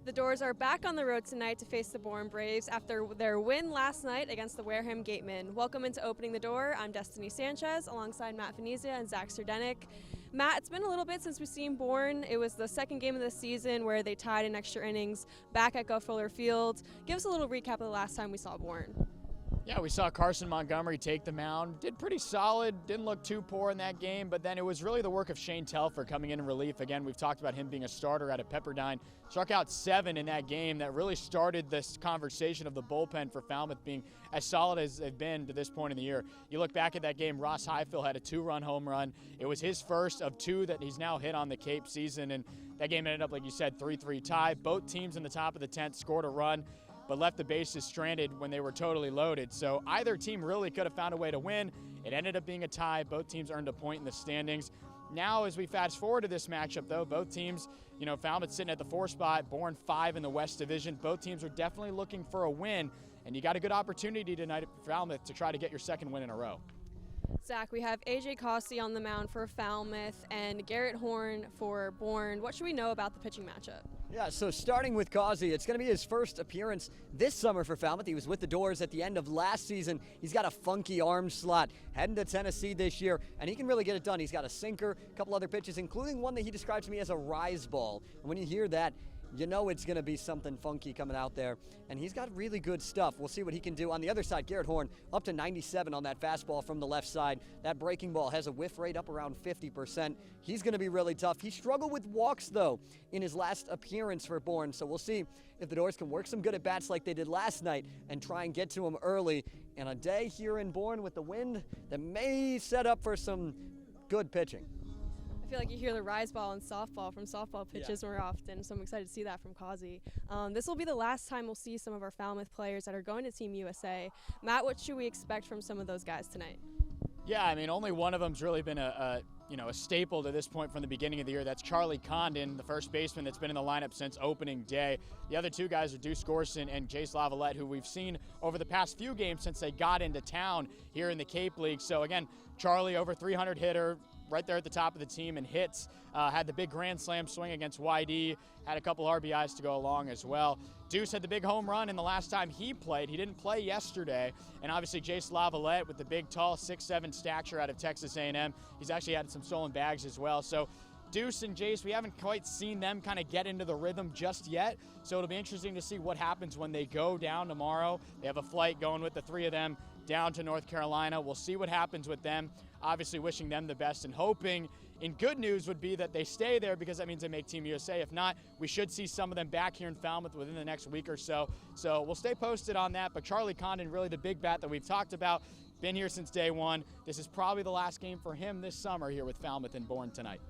The Dores are back on the road tonight to face the Bourne Braves after their win last night against the Wareham Gatemen. Welcome into Opening the Door. I'm Destiny Sanchez alongside Matt Venezia and Zach Serdenik. Matt, it's been a little bit since we've seen Bourne. It was the second game of the season where they tied in extra innings back at Fuller Field. Give us a little recap of the last time we saw Bourne. Yeah, we saw Carson Montgomery take the mound. Did pretty solid, didn't look too poor in that game, but then it was really the work of Shane Telfer coming in relief. Again, we've talked about him being a starter out of Pepperdine. Struck out 7 in that game. That really started this conversation of the bullpen for Falmouth being as solid as they've been to this point in the year. You look back at that game, Ross Highfill had a 2-run home run. It was his first of 2 that he's now hit on the Cape season, and that game ended up, like you said, 3-3 tie. Both teams in the top of the 10th scored a run, but left the bases stranded when they were totally loaded. So either team really could have found a way to win. It ended up being a tie. Both teams earned a point in the standings. Now, as we fast forward to this matchup, though, both teams, Falmouth sitting at the 4 spot, Bourne 5 in the West Division. Both teams are definitely looking for a win, and you got a good opportunity tonight at Falmouth to try to get your second win in a row. Zach, we have A.J. Cossey on the mound for Falmouth and Garrett Horn for Bourne. What should we know about the pitching matchup? Yeah, so starting with Cossey, it's going to be his first appearance this summer for Falmouth. He was with the Dores at the end of last season. He's got a funky arm slot, heading to Tennessee this year, and he can really get it done. He's got a sinker, a couple other pitches, including one that he describes to me as a rise ball. And when you hear that, you know it's going to be something funky coming out there. And he's got really good stuff. We'll see what he can do. On the other side, Garrett Horn up to 97 on that fastball from the left side. That breaking ball has a whiff rate up around 50%. He's going to be really tough. He struggled with walks, though, in his last appearance for Bourne. So we'll see if the Dores can work some good at-bats like they did last night and try and get to him early. And a day here in Bourne with the wind that may set up for some good pitching. I feel like you hear the rise ball and softball from softball pitches more often, so I'm excited to see that from Cossey. This will be the last time we'll see some of our Falmouth players that are going to Team USA. Matt, what should we expect from some of those guys tonight? Yeah, I mean, only one of them's really been a staple to this point from the beginning of the year. That's Charlie Condon, the first baseman that's been in the lineup since opening day. The other 2 guys are Deuce Gorson and Jace Lavalette, who we've seen over the past few games since they got into town here in the Cape League. So again, Charlie, over 300 hitter, right there at the top of the team in hits, had the big grand slam swing against YD, had a couple RBIs to go along as well. Deuce had the big home run in the last time he played. He didn't play yesterday. And obviously Jace Lavalette with the big, tall 6'7" stature out of Texas A&M. He's actually had some stolen bags as well. So Deuce and Jace, we haven't quite seen them kind of get into the rhythm just yet. So it'll be interesting to see what happens when they go down tomorrow. They have a flight going with the 3 of them down to North Carolina. We'll see what happens with them. Obviously wishing them the best and hoping, in good news, would be that they stay there because that means they make Team USA. If not, we should see some of them back here in Falmouth within the next week or so. So we'll stay posted on that. But Charlie Condon, really the big bat that we've talked about, been here since day one. This is probably the last game for him this summer here with Falmouth and Bourne tonight.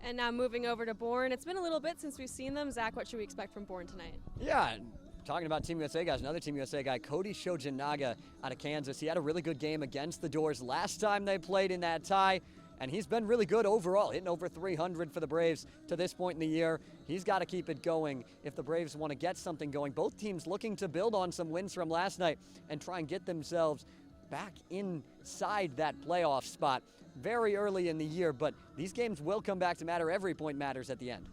And now moving over to Bourne. It's been a little bit since we've seen them. Zach, what should we expect from Bourne tonight? Yeah, talking about Team USA guys, another Team USA guy, Cody Shojinaga out of Kansas. He had a really good game against the Dores last time they played in that tie, and he's been really good overall, hitting over 300 for the Braves to this point in the year. He's got to keep it going if the Braves want to get something going. Both teams looking to build on some wins from last night and try and get themselves back inside that playoff spot very early in the year, but these games will come back to matter. Every point matters at the end.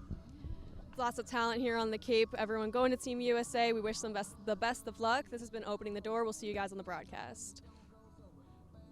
Lots of talent here on the Cape. Everyone going to Team USA. We wish them the best of luck. This has been Opening the Door. We'll see you guys on the broadcast.